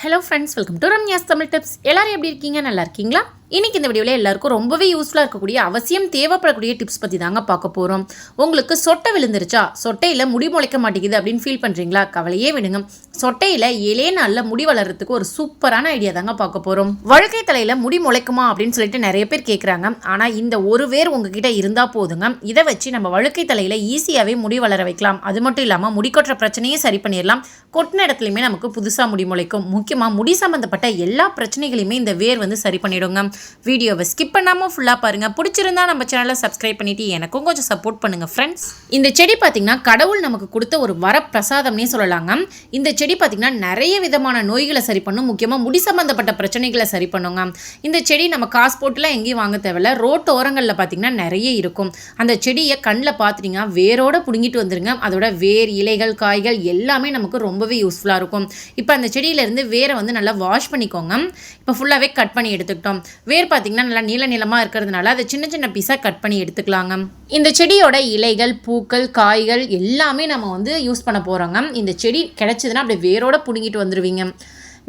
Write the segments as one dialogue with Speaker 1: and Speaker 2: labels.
Speaker 1: Hello friends, welcome to Ramya's Tamil tips. எல்லாரும் எப்படி இருக்கீங்க? நல்லா இருக்கீங்களா? இன்றைக்கி இந்த வீடியோவில் எல்லாருக்கும் ரொம்பவே யூஸ்ஃபுல்லாக இருக்கக்கூடிய அவசியம் தேவைப்படக்கூடிய டிப்ஸ் பற்றி தாங்க பார்க்க போகிறோம். உங்களுக்கு சொட்டை விழுந்துருச்சா, சொட்டையில் முடி முளைக்க மாட்டேங்குது அப்படின்னு ஃபீல் பண்ணுறீங்களா? கவலையே விடுங்க. சொட்டையில் 7 நாளில் முடி வளர்கிறதுக்கு ஒரு சூப்பரான ஐடியா தாங்க பார்க்க போகிறோம். வழுக்கை தலையில் முடி முளைக்குமா அப்படின்னு சொல்லிட்டு நிறைய பேர் கேட்குறாங்க. ஆனால் இந்த ஒரு வேர் உங்ககிட்ட இருந்தால் போதுங்க. இதை வச்சு நம்ம வழுக்கை தலையில் ஈஸியாகவே முடி வளர வைக்கலாம். அது மட்டும் இல்லாமல் முடி கொட்டுற பிரச்சனையே சரி பண்ணிடலாம். கொட்டின இடத்துலையுமே நமக்கு புதுசாக முடி முளைக்கும். முக்கியமாக முடி சம்மந்தப்பட்ட எல்லா பிரச்சனைகளையுமே இந்த வேர் வந்து சரி பண்ணிவிடுங்க. வீடியோவை ஸ்கிப் பண்ணாமல் ஃபுல்லாக பாருங்கள். பிடிச்சிருந்தா நம்ம சேனலை சப்ஸ்கிரைப் பண்ணிவிட்டு எனக்கும் கொஞ்சம் சப்போர்ட் பண்ணுங்கள் ஃப்ரெண்ட்ஸ். இந்த செடி பார்த்திங்கன்னா கடவுள் நமக்கு கொடுத்த ஒரு வரப்பிரசாதம்னே சொல்லலாங்க. இந்த செடி பார்த்திங்கன்னா நிறைய விதமான நோய்களை சரி பண்ணும். முக்கியமாக முடி சம்மந்தப்பட்ட பிரச்சனைகளை சரி பண்ணுங்க. இந்த செடி நம்ம காசு போட்டுலாம் எங்கேயும் வாங்க தேவையில்ல. ரோட்டு ஓரங்களில் பார்த்திங்கன்னா நிறைய இருக்கும். அந்த செடியை கண்ணில் பார்த்துட்டிங்கன்னா வேரோடு பிடுங்கிட்டு வந்துருங்க. அதோட வேர், இலைகள், காய்கள் எல்லாமே நமக்கு ரொம்பவே யூஸ்ஃபுல்லாக இருக்கும். இப்போ அந்த செடியிலேருந்து வேரை வந்து நல்லா வாஷ் பண்ணிக்கோங்க. இப்போ ஃபுல்லாகவே கட் பண்ணி எடுத்துக்கிட்டோம். வேர் பார்த்திங்கன்னா நல்லா நீளமாக இருக்கிறதுனால அதை சின்ன சின்ன பீஸாக கட் பண்ணி எடுத்துக்கலாங்க. இந்த செடியோட இலைகள், பூக்கள், காய்கள் எல்லாமே நம்ம வந்து யூஸ் பண்ண போகிறோங்க. இந்த செடி கிடைச்சதுன்னா அப்படியே வேரோட பிடுங்கிட்டு வந்துடுவீங்க.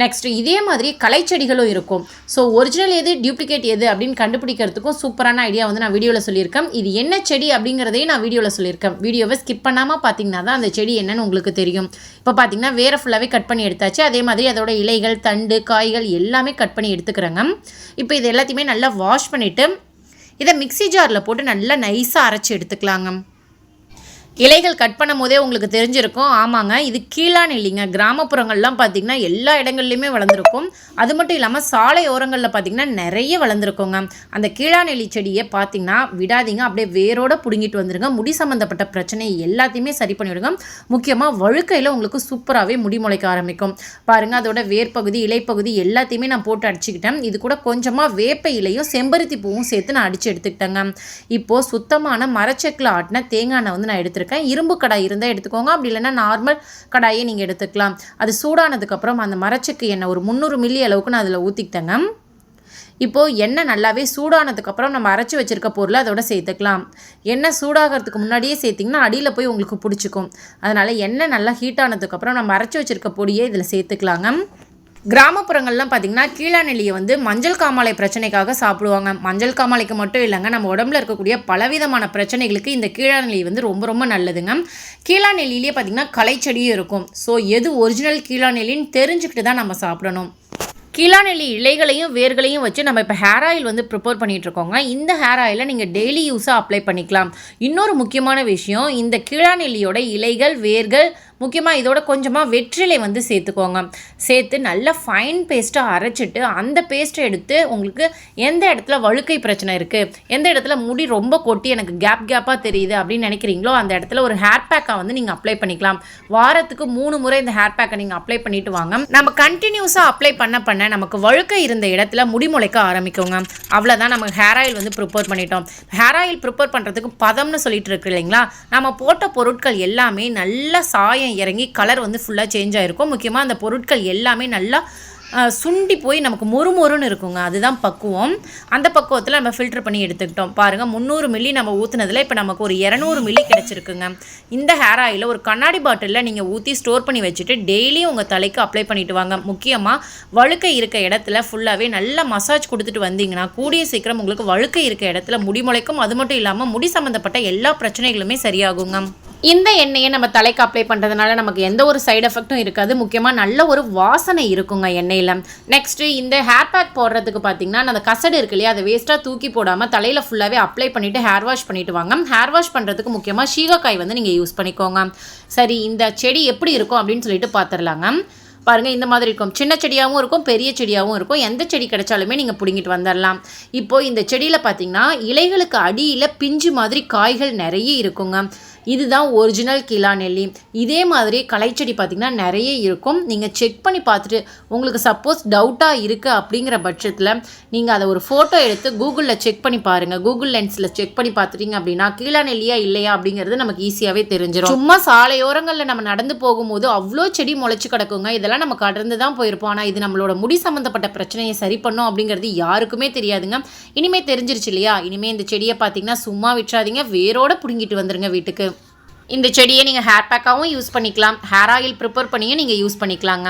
Speaker 1: நெக்ஸ்ட் இதே மாதிரி கலைச்செடிகளும் இருக்கும். ஸோ ஒரிஜினல் எது, டியூப்ளிகேட் எது அப்படின்னு கண்டுபிடிக்கிறதுக்கும் சூப்பரான ஐடியா வந்து நான் வீடியோவில் சொல்லியிருக்கேன். இது என்ன செடி அப்படிங்கிறதையும் நான் வீடியோவில் சொல்லியிருக்கேன். வீடியோவை ஸ்கிப் பண்ணாமல் பார்த்தீங்கன்னா தான் அந்த செடி என்னன்னு உங்களுக்கு தெரியும். இப்போ பார்த்தீங்கன்னா வேற ஃபுல்லாகவே கட் பண்ணி எடுத்தாச்சு. அதே மாதிரி அதோட இலைகள், தண்டு, காய்கள் எல்லாமே கட் பண்ணி எடுத்துக்கிறேங்க. இப்போ இது எல்லாத்தையுமே நல்லா வாஷ் பண்ணிவிட்டு இதை மிக்ஸி ஜாரில் போட்டு நல்லா நைஸாக அரைச்சி எடுத்துக்கலாங்க. இலைகள் கட் பண்ணும் போதே உங்களுக்கு தெரிஞ்சிருக்கும். ஆமாங்க, இது கீழான் இல்லைங்க. கிராமப்புறங்கள்லாம் பார்த்திங்கன்னா எல்லா இடங்கள்லையுமே வளர்ந்துருக்கும். அது மட்டும் இல்லாமல் சாலை ஓரங்களில் பார்த்திங்கன்னா நிறைய வளர்ந்துருக்குங்க. அந்த கீழாநெல்லி செடியை பார்த்திங்கன்னா விடாதீங்க, அப்படியே வேரோடு பிடுங்கிட்டு வந்துடுங்க. முடி சம்மந்தப்பட்ட பிரச்சனை எல்லாத்தையுமே சரி பண்ணிவிடுங்க. முக்கியமாக வழுக்கையில் உங்களுக்கு சூப்பராகவே முடி முளைக்க ஆரம்பிக்கும். பாருங்கள், அதோட வேர்பகுதி, இலைப்பகுதி எல்லாத்தையுமே நான் போட்டு அடிச்சுக்கிட்டேன். இது கூட கொஞ்சமாக வேப்ப இலையும் செம்பருத்தி பூவும் சேர்த்து நான் அடித்து எடுத்துக்கிட்டேங்க. இப்போது சுத்தமான மரச்செக்கில் ஆட்டின தேங்காய் எண்ணெய் வந்து நான் எடுத்துருக்கேன். இரும்பு கடாய் இருந்தால் எடுத்துக்கோங்க, அப்படி இல்லைன்னா நார்மல் கடாயை நீங்கள் எடுத்துக்கலாம். அது சூடானதுக்கப்புறம் அந்த மரச்செக்கு எண்ணெய் ஒரு 300 மில்லி அளவுக்கு நான் அதில் ஊற்றிக்கிட்டேங்க. இப்போது எண்ணெய் நல்லாவே சூடானதுக்கப்புறம் நம்ம அரைச்சி வச்சுருக்க பொருளை அதோட சேர்த்துக்கலாம். எண்ணெய் சூடாகிறதுக்கு முன்னாடியே சேர்த்திங்கன்னா அடியில் போய் உங்களுக்கு பிடிச்சிக்கும். அதனால் எண்ணெய் நல்லா ஹீட் ஆனதுக்கப்புறம் நம்ம அரைச்சி வச்சுருக்க பொடியை இதில் சேர்த்துக்கலாங்க. கிராமப்புறங்கள்லாம் பார்த்திங்கன்னா கீழாநெல்லியை வந்து மஞ்சள் காமாலை பிரச்சனைக்காக சாப்பிடுவாங்க. மஞ்சள் காமாலைக்கு மட்டும் இல்லைங்க, நம்ம உடம்புல இருக்கக்கூடிய பலவிதமான பிரச்சனைகளுக்கு இந்த கீழாநெல்லி வந்து ரொம்ப ரொம்ப நல்லதுங்க. கீழாநெல்லியிலே பார்த்திங்கன்னா களைச்செடியும் இருக்கும். ஸோ எது ஒரிஜினல் கீழாநெல்லின்னு தெரிஞ்சுக்கிட்டு தான் நம்ம சாப்பிடணும். கீழாநெல்லி இலைகளையும் வேர்களையும் வச்சு நம்ம இப்போ ஹேர் ஆயில் வந்து ப்ரிப்பேர் பண்ணிகிட்ருக்கோங்க. இந்த ஹேர் ஆயிலை நீங்கள் டெய்லி யூஸாக அப்ளை பண்ணிக்கலாம். இன்னொரு முக்கியமான விஷயம், இந்த கீழாநெல்லியோட இலைகள், வேர்கள், முக்கியமாக இதோட கொஞ்சமாக வெற்றிலை வந்து சேர்த்துக்கோங்க. சேர்த்து நல்லா ஃபைன் பேஸ்ட்டாக அரைச்சிட்டு அந்த பேஸ்ட்டை எடுத்து உங்களுக்கு எந்த இடத்துல வழுக்கை பிரச்சனை இருக்குது, எந்த இடத்துல முடி ரொம்ப கொட்டி எனக்கு கேப்பாக தெரியுது அப்படின்னு நினைக்கிறீங்களோ அந்த இடத்துல ஒரு ஹேர் பேக்கை வந்து நீங்கள் அப்ளை பண்ணிக்கலாம். வாரத்துக்கு 3 முறை இந்த ஹேர் பேக்கை நீங்கள் அப்ளை பண்ணிட்டு வாங்க. நம்ம கண்டினியூஸாக அப்ளை பண்ண நமக்கு வழுக்கை இருந்த இடத்துல முடி முளைக்க ஆரம்பிக்குங்க. அவ்வளோதான், நம்ம ஹேர் ஆயில் வந்து ப்ரிப்பேர் பண்ணிட்டோம். ஹேர் ஆயில் ப்ரிப்பேர் பண்ணுறதுக்கு பதம்னு சொல்லிட்டு இருக்கு இல்லைங்களா, நம்ம போட்ட பொருட்கள் எல்லாமே நல்லா சாயம் இறங்கி கலர் வந்து ஃபுல்லாக சேஞ்ச் ஆகிருக்கும். முக்கியமாக அந்த பொருட்கள் எல்லாமே நல்லா சுண்டி போய் நமக்கு மொறுமொறுன்னு இருக்குங்க. அதுதான் பக்குவம். அந்த பக்குவத்தில் நம்ம ஃபில்டர் பண்ணி எடுத்துக்கிட்டோம். பாருங்கள், 300 மில்லி நம்ம ஊற்றுனதில் இப்போ நமக்கு ஒரு 200 மில்லி கிடச்சிருக்குங்க. இந்த ஹேர் ஆயிலை ஒரு கண்ணாடி பாட்டிலில் நீங்கள் ஊற்றி ஸ்டோர் பண்ணி வச்சுட்டு டெய்லியும் உங்கள் தலைக்கு அப்ளை பண்ணிட்டு வாங்க. முக்கியமாக வழுக்கை இருக்க இடத்துல ஃபுல்லாகவே நல்லா மசாஜ் கொடுத்துட்டு வந்தீங்கன்னா கூடிய சீக்கிரம் உங்களுக்கு வழுக்கை இருக்க இடத்துல முடி முளைக்கும். அது மட்டும் இல்லாமல் முடி சம்மந்தப்பட்ட எல்லா பிரச்சனைகளுமே சரியாகுங்க. இந்த எண்ணெயை நம்ம தலைக்கு அப்ளை பண்ணுறதுனால நமக்கு எந்த ஒரு சைடு எஃபெக்ட்டும் இருக்காது. முக்கியமாக நல்ல ஒரு வாசனை இருக்குங்க எண்ணெயில். நெக்ஸ்ட்டு இந்த ஹேர் பேக் போடுறதுக்கு பார்த்திங்கன்னா அந்த கசடு இருக்கு இல்லையா, அதை வேஸ்ட்டாக தூக்கி போடாமல் தலையில் ஃபுல்லாகவே அப்ளை பண்ணிவிட்டு ஹேர் வாஷ் பண்ணிவிட்டு வாங்க. ஹேர் வாஷ் பண்ணுறதுக்கு முக்கியமாக சீகக்காய் வந்து நீங்கள் யூஸ் பண்ணிக்கோங்க. சரி, இந்த செடி எப்படி இருக்கும் அப்படின்னு சொல்லிட்டு பார்த்துடலாங்க. பாருங்கள், இந்த மாதிரி இருக்கும். சின்ன செடியாகவும் இருக்கும், பெரிய செடியாகவும் இருக்கும். எந்த செடி கிடைச்சாலுமே நீங்கள் பிடுங்கிட்டு வந்துடலாம். இப்போது இந்த செடியில் பார்த்திங்கன்னா இலைகளுக்கு அடியில் பிஞ்சு மாதிரி காய்கள் நிறைய இருக்குங்க. இதுதான் ஒரிஜினல் கீழாநெல்லி. இதே மாதிரி களைச்செடி பார்த்திங்கன்னா நிறைய இருக்கும். நீங்கள் செக் பண்ணி பார்த்துட்டு உங்களுக்கு சப்போஸ் டவுட்டாக இருக்குது அப்படிங்கிற பட்சத்தில் நீங்கள் அதை ஒரு ஃபோட்டோ எடுத்து கூகுளில் செக் பண்ணி பாருங்கள். கூகுள் லென்ஸில் செக் பண்ணி பார்த்துட்டிங்க அப்படின்னா கீழாநெல்லியா இல்லையா அப்படிங்கிறது நமக்கு ஈஸியாகவே தெரிஞ்சிடும். சும்மா சாலையோரங்களில் நம்ம நடந்து போகும்போது அவ்வளோ செடி முளைச்சி கிடக்குங்க. இதெல்லாம் நம்ம கடந்து தான் போயிருப்போம். ஆனால் இது நம்மளோட முடி சம்மந்தப்பட்ட பிரச்சனையை சரி பண்ணும் அப்படிங்கிறது யாருக்குமே தெரியாதுங்க. இனிமேல் தெரிஞ்சிருச்சு இல்லையா? இனிமேல் இந்த செடியை பார்த்திங்கன்னா சும்மா விட்டுறாதீங்க, வேரோடு பிடுங்கிட்டு வந்துடுங்க வீட்டுக்கு. இந்த செடியை நீங்கள் ஹேர் பேக்காகவும் யூஸ் பண்ணிக்கலாம், ஹேர் ஆயில் ப்ரிப்பேர் பண்ணியும் நீங்கள் யூஸ் பண்ணிக்கலாங்க.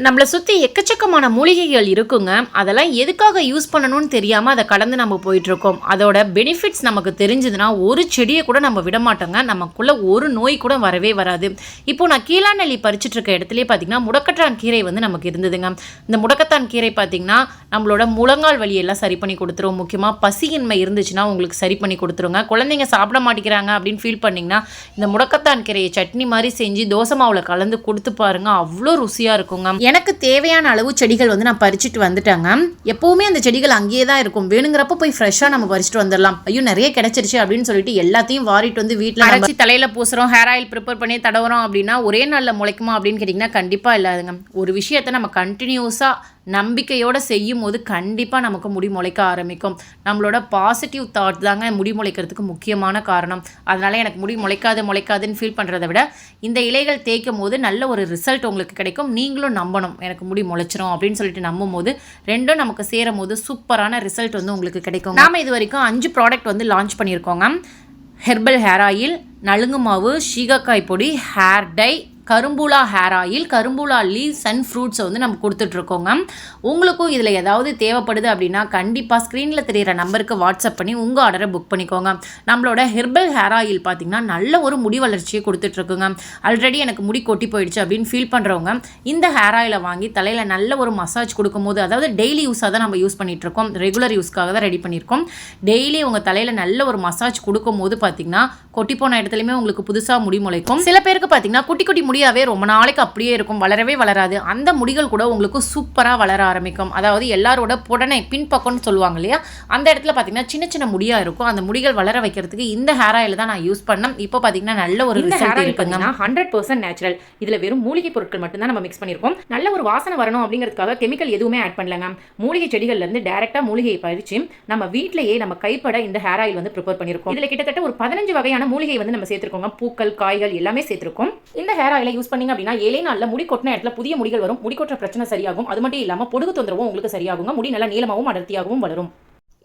Speaker 1: நம்மளை சுற்றி எக்கச்சக்கமான மூலிகைகள் இருக்குங்க. அதெல்லாம் எதுக்காக யூஸ் பண்ணணும்னு தெரியாமல் அதை கடந்து நம்ம போயிட்டுருக்கோம். அதோட பெனிஃபிட்ஸ் நமக்கு தெரிஞ்சதுன்னா ஒரு செடியை கூட நம்ம விட மாட்டோங்க. நமக்குள்ளே ஒரு நோய் கூட வரவே வராது. இப்போது நான் கீழாநெல்லி பறிச்சுட்டு இருக்க இடத்துலேயே பார்த்திங்கன்னா முடக்கத்தான் கீரை வந்து நமக்கு இருந்ததுங்க. இந்த முடக்கத்தான் கீரை பார்த்திங்கன்னா நம்மளோட முழங்கால் வலியெல்லாம் சரி பண்ணி கொடுத்துரும். முக்கியமாக பசியின்மை இருந்துச்சுன்னா உங்களுக்கு சரி பண்ணி கொடுத்துருங்க. குழந்தைங்க சாப்பிட மாட்டேங்கிறாங்க அப்படின்னு ஃபீல் பண்ணிங்கன்னா இந்த முடக்கத்தான் கீரையை சட்னி மாதிரி செஞ்சு தோசை மாவில் கலந்து கொடுத்து பாருங்கள், அவ்வளோ ருசியாக இருக்குங்க. எனக்கு தேவையான அளவு செடிகள் வந்து நான் பறிச்சுட்டு வந்துட்டாங்க. எப்போவுமே அந்த செடிகள் அங்கேயே தான் இருக்கும். வேணுங்கிறப்ப போய் ஃப்ரெஷ்ஷாக நம்ம பறிச்சுட்டு வந்துடலாம். ஐயோ நிறைய கிடைச்சிருச்சு அப்படின்னு சொல்லிட்டு எல்லாத்தையும் வாரிட்டு வந்து வீட்டில் அரைச்சி தலையில் பூசுகிறோம், ஹேர் ஆயில் ப்ரிப்பேர் பண்ணி தடவுறோம் அப்படின்னா ஒரே நாளில் முளைக்குமா அப்படின்னு கேட்டிங்கன்னா கண்டிப்பாக இல்லாதுங்க. ஒரு விஷயத்தை நம்ம கண்டினியூஸாக நம்பிக்கையோடு செய்யும் போது கண்டிப்பாக நமக்கு முடி முளைக்க ஆரம்பிக்கும். நம்மளோட பாசிட்டிவ் தாட் தாங்க முடி முளைக்கிறதுக்கு முக்கியமான காரணம். அதனால் எனக்கு முடி முளைக்காதுன்னு ஃபீல் பண்ணுறதை விட இந்த இலைகள் தேய்க்கும் போது நல்ல ஒரு ரிசல்ட் உங்களுக்கு கிடைக்கும். நீங்களும் நம்பணும், எனக்கு முடி முளைச்சிரும் அப்படின்னு சொல்லிட்டு நம்பும் போது ரெண்டும் நமக்கு சேரும் போது சூப்பரான ரிசல்ட் வந்து உங்களுக்கு கிடைக்கும். நாம் இது வரைக்கும் 5 ப்ராடக்ட் வந்து லான்ச் பண்ணியிருக்கோங்க. ஹெர்பல் ஹேர் ஆயில், நலுங்கு மாவு, சீகக்காய் பொடி, ஹேர் டை, கரும்பூலா ஹேர் ஆயில், கரும்பூலா லீவ்ஸ் அண்ட் ஃப்ரூட்ஸை வந்து நம்ம கொடுத்துட்ருக்கோங்க. உங்களுக்கும் இதில் ஏதாவது தேவைப்படுது அப்படின்னா கண்டிப்பாக ஸ்க்ரீனில் தெரிகிற நம்பருக்கு வாட்ஸ்அப் பண்ணி உங்கள் ஆர்டரை புக் பண்ணிக்கோங்க. நம்மளோட ஹெர்பல் ஹேர் ஆயில் பார்த்திங்கன்னா நல்ல ஒரு முடி வளர்ச்சியை கொடுத்துட்ருக்குங்க. ஆல்ரெடி எனக்கு முடி கொட்டி போயிடுச்சு அப்படின்னு ஃபீல் பண்ணுறவங்க இந்த ஹேர் ஆயிலை வாங்கி தலையில் நல்ல ஒரு மசாஜ் கொடுக்கும்போது, அதாவது டெய்லி யூஸாக தான் நம்ம யூஸ் பண்ணிகிட்ருக்கோம், ரெகுலர் யூஸ்க்காக தான் ரெடி பண்ணியிருக்கோம். டெய்லி உங்கள் தலையில் நல்ல ஒரு மசாஜ் கொடுக்கும்போது பார்த்திங்கன்னா கொட்டி போன இடத்துலையுமே உங்களுக்கு புதுசாக முடி முளைக்கும். சில பேருக்கு பார்த்திங்கன்னா குட்டி குட்டி முடியாவே ரொம்ப நாளைக்கு அப்படியே இருக்கும், வளரவே வளராது. அந்த முடிகள் கூட உங்களுக்கு சூப்பராக வளர ஆரம்பிக்கும். அதாவது எல்லாரோட புடனை பின்பக்கம்னு சொல்லுவாங்க இல்லையா, அந்த இடத்துல பார்த்தீங்கன்னா சின்ன சின்ன முடியாக இருக்கும். அந்த முடிகள் வளர வைக்கிறதுக்கு இந்த ஹேர் ஆயில் தான் நான் யூஸ் பண்ணேன். இப்போ பார்த்தீங்கன்னா நல்ல ஒரு ரிசல்ட் இருக்குங்க.
Speaker 2: 100% நேச்சுரல். இதில் வெறும் மூலிகை பொருட்கள் மட்டும்தான் நம்ம மிக்ஸ் பண்ணியிருக்கோம். நல்ல ஒரு வாசனை வரணும் அப்படிங்கிறதுக்காக கெமிக்கல் எதுவுமே ஆட் பண்ணலங்க. மூலிகை செடிகள்லேருந்து டேரெக்டாக மூலிகையை பறித்து நம்ம வீட்டிலேயே நம்ம கைப்பட இந்த ஹேர் ஆயில் வந்து ப்ரிப்பேர் பண்ணியிருக்கோம். இதில் கிட்டத்தட்ட ஒரு 15 வகையான மூலிகை வந்து நம்ம சேர்த்துருக்கோங்க. பூக்கள், காய்கள் எல்லாமே சேர்த்துருக்கோம். இந்த ஹேர் ஆயிலை யூஸ் பண்ணீங்க அப்படின்னா 7 நாளில் முடி கொட்டின இடத்துல புதிய முடிகள் வரும். முடி கொட்டுற பிரச்சனை சரியாகும். அது மட்டும் இல்லாமல் பொடுகு தொந்தரவும் உங்களுக்கு சரியாகுங்க. முடி நல்லா நீளமாகவும் அடர்த்தியாகவும் வளரும்.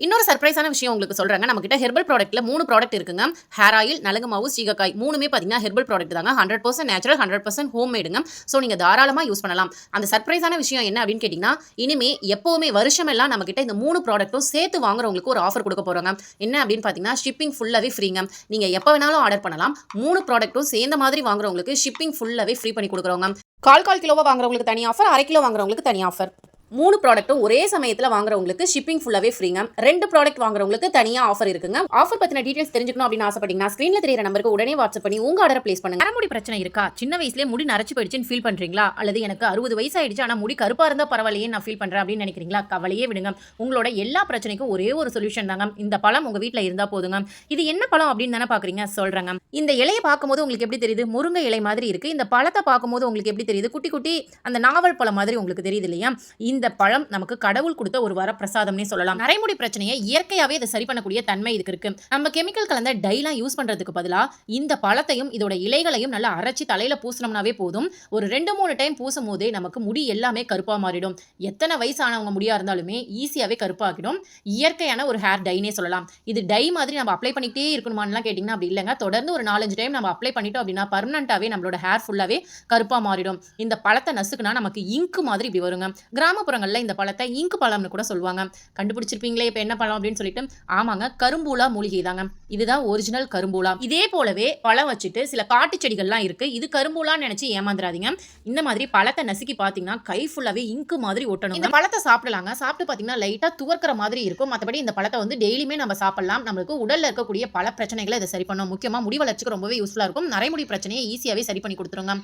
Speaker 1: இன்னொரு சர்ப்ரைஸான விஷயம் உங்களுக்கு சொல்கிறாங்க. நம்மகிட்ட ஹெர்பல் ப்ராடக்ட்டில் 3 ப்ராடக்ட் இருக்குங்க. ஹேர் ஆயில், நலுங்கு மாவு, சீகக்காய், மூணுமே பார்த்தீங்கன்னா ஹெர்பல் ப்ராடக்ட் தாங்க. 100% நேச்சுரல், 100% ஹோம் மேடுங்க. ஸோ நீங்கள் தாராளமாக யூஸ் பண்ணலாம். அந்த சர்ப்ரைஸான விஷயம் என்ன அப்படின்னு கேட்டிங்கன்னா, இனிமே எப்போவுமே வருஷமெல்லாம் நம்மகிட்ட இந்த 3 ப்ராடக்ட்டும் சேர்த்து வாங்குறவங்களுக்கு ஒரு ஆஃபர் கொடுக்க போகிறாங்க. என்ன அப்படின்னு பார்த்தீங்கன்னா ஷிப்பிங் ஃபுல்லாகவே ஃப்ரீங்க. நீங்கள் எப்போ வேணாலும் ஆர்டர் பண்ணலாம். 3 ப்ராடக்ட்டும் சேர்ந்த மாதிரி வாங்குறவங்களுக்கு ஷிப்பிங் ஃபுல்லாகவே ஃப்ரீ பண்ணி கொடுக்குறோங்க. 1/4 கிலோவாக வாங்குறவங்களுக்கு தனி ஆஃபர், 1/2 கிலோ வாங்குறவங்களுக்கு தனி ஆஃபர். 3 ப்ராடக்ட்டும் ஒரே சமயத்தில் வாங்குறவங்களுக்கு ஷிப்பிங் ஃபுல்லாகவே ஃப்ரீங்க. 2 ப்ராடக்ட் வாங்குறவங்களுக்கு தனியாக ஆஃபர் இருக்குங்க. ஆஃபர் பற்றின டீடைல்ஸ் தெரிஞ்சுக்கணும் அப்படின்னு ஆசைப்பட்டீங்கன்னா ஸ்க்ரீனில் தெரியிற நம்பருக்கு உடனே வாட்ஸ்அப் பண்ணி உங்கள் ஆர்டரை பிளேஸ் பண்ணுங்க. முடி பிரச்சனை இருக்கா? சின்ன வயசுலேயே முடி நரைச்சு போயிடுச்சுன்னு ஃபீல் பண்ணுறீங்களா? அல்லது எனக்கு 60 வயசு ஆயிடுச்சு ஆனால் முடி கருப்பாக இருந்தால் பரவாயில்லையே நான் ஃபீல் பண்ணுறேன் அப்படின்னு நினைக்கிறீங்களா? கவலையே விடுங்க. உங்களோட எல்லா பிரச்சனைக்கும் ஒரே ஒரு சொல்யூஷன் தாங்க. இந்த பழம் உங்கள் வீட்டில் இருந்தால் போதுங்க. இது என்ன பழம் அப்படின்னு தானே பார்க்குறீங்க? சொல்கிறேங்க. இந்த இலையை பார்க்கும்போது உங்களுக்கு எப்படி தெரியுது? முருங்கை இலை மாதிரி இருக்குது. இந்த பழத்தை பார்க்கும்போது உங்களுக்கு எப்படி தெரியுது? குட்டி குட்டி அந்த நாவல் பழம் மாதிரி உங்களுக்கு தெரியுது இல்லையா? இந்த பழம் நமக்கு கடவுள் கொடுத்த ஒரு வரப்பிரசாதம்னே சொல்லலாம். நரைமுடி பிரச்சனையை இயற்கையாவே இதை சரி பண்ணக்கூடிய தன்மை இதுக்கு இருக்கு. நம்ம கெமிக்கல் கலந்த டைலாம் யூஸ் பண்றதுக்கு பதிலா இந்த பழத்தையும் இதோட இலைகளையும் நல்லா அரைச்சி தலையில பூசினோம்னாவே போதும். ஒரு 2-3 டைம் பூசும் போதே நமக்கு முடி எல்லாமே கருப்பா மாறிடும். எத்தனை வயசானவங்க முடியா இருந்தாலுமே ஈஸியாவே கருப்பாக்கிடும். இயற்கையான ஒரு ஹேர் டைனே சொல்லலாம். இது டை மாதிரி நம்ம அப்ளை பண்ணிக்கிட்டே இருக்கணுமான்லாம் கேட்டிங்கன்னா அப்படி இல்லைங்க. தொடர்ந்து ஒரு 4-5 டைம் நம்ம அப்ளை பண்ணிட்டோம் அப்படின்னா பர்மனண்டாவே நம்மளோட ஹேர் ஃபுல்லாவே கருப்பா மாறிடும். இந்த பழத்தை நசுக்குனா நமக்கு இங்கு மாதிரி இப்படி வருங்க. கிராமப்புறங்கள்ல இந்த பழத்தை இங்கு பழம்னு கூட சொல்லுவாங்க. கண்டுபிடிச்சிருப்பீங்களே இப்போ என்ன பழம் அப்படின்னு சொல்லிட்டு. ஆமாங்க, கரும்பூலா மூலிகை தாங்க. இதுதான் ஒரிஜினல் கரும்பூலா. இதே போலவே பழம் வச்சுட்டு சில காட்டு செடிகள்லாம் இருக்கு. இது கரும்பூலான்னு நினைச்சு ஏமாந்துராதீங்க. இந்த மாதிரி பழத்தை நசுக்கி பார்த்தீங்கன்னா கை ஃபுல்லாவே இங்கு மாதிரி ஒட்டணும். இந்த பழத்தை சாப்பிடலாங்க. சாப்பிட்டு பார்த்தீங்கன்னா லைட்டா துவர்க்கிற மாதிரி இருக்கும். மற்றபடி இந்த பழத்தை வந்து டெய்லியுமே நம்ம சாப்பிடலாம். நம்மளுக்கு உடல்ல இருக்கக்கூடிய பல பிரச்சனைகளை இதை சரி பண்ணும். முக்கியமா முடி வளர்ச்சிக்கு ரொம்பவே யூஸ்ஃபுல்லா இருக்கும். நரைமுடி பிரச்சனையை ஈஸியாவே சரி பண்ணி கொடுத்துருங்க.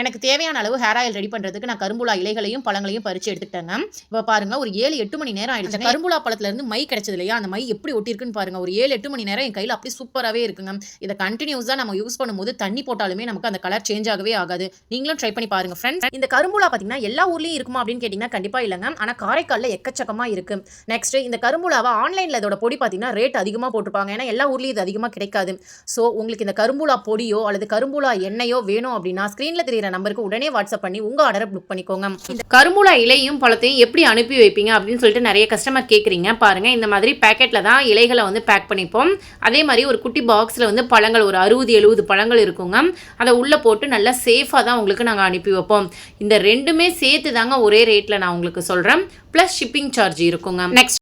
Speaker 1: எனக்கு தேவையான அளவு ஹேர் ஆயில் ரெடி பண்றதுக்கு நான் கரும்பூலா இலைகளையும் பழங்களையும் பறிச்சு எடுத்துட்டேங்க. இப்போ பாருங்க, ஒரு 7-8 மணி நேரம் ஆயிடுச்சு. கரும்புலா பழத்துல இருந்து மை கிடைச்சது இல்லையா, அந்த மை எப்படி ஒட்டி இருக்குன்னு பாருங்க. ஒரு 7-8 மணி நேரம் என் கையில அப்படியே சூப்பராகவே இருக்குங்க. இதை கண்டினியூஸா நம்ம யூஸ் பண்ணும்போது தண்ணி போட்டாலுமே நமக்கு அந்த கலர் சேஞ்ச் ஆகவே ஆகாது. நீங்களும் ட்ரை பண்ணி பாருங்க ஃப்ரெண்ட்ஸ். இந்த கரும்புலா பார்த்தீங்கன்னா எல்லா ஊர்லயும் இருக்குமா அப்படின்னு கேட்டிங்கன்னா கண்டிப்பா இல்லைங்க. ஆனால் காரைக்காலில் எக்கச்சக்கமா இருக்கு. நெக்ஸ்ட் இந்த கரும்புலாவை ஆன்லைனில் இதோட பொடி பார்த்தீங்கன்னா ரேட் அதிகமாக போட்டுருப்பாங்க. ஏன்னா எல்லா ஊர்லேயும் இது அதிகமாக கிடைக்காது. ஸோ உங்களுக்கு இந்த கரும்புலா பொடியோ அல்லது கரும்புலா எண்ணெயோ வேணும் அப்படின்னா ஸ்க்ரீனில் தெரியிற நம்பருக்கு உடனே வாட்ஸ்அப் பண்ணி உங்கள் ஆர்டரை புக் பண்ணிக்கோங்க. இந்த கரும்புலா இலையும் பழத்தையும் பழத்தையும் எப்படி அனுப்பி வைப்பீங்க அப்படின்னு சொல்லிட்டு நிறைய கஸ்டமர் கேட்குறீங்க. பாருங்கள், இந்த மாதிரி பேக்கெட்டில் தான் இலைகளை வந்து பேக் பண்ணிப்போம். அதே மாதிரி ஒரு குட்டி பாக்ஸில் வந்து பழங்கள் ஒரு 60-70 பழங்கள் இருக்குங்க. அதை உள்ளே போட்டு நல்லா சேஃபாக தான் உங்களுக்கு நாங்கள் அனுப்பி வைப்போம். இந்த ரெண்டுமே சேர்த்து தாங்க ஒரே ரேட்டில் நான் உங்களுக்கு சொல்கிறேன். ப்ளஸ் ஷிப்பிங் சார்ஜ் இருக்குங்க. நெக்ஸ்ட்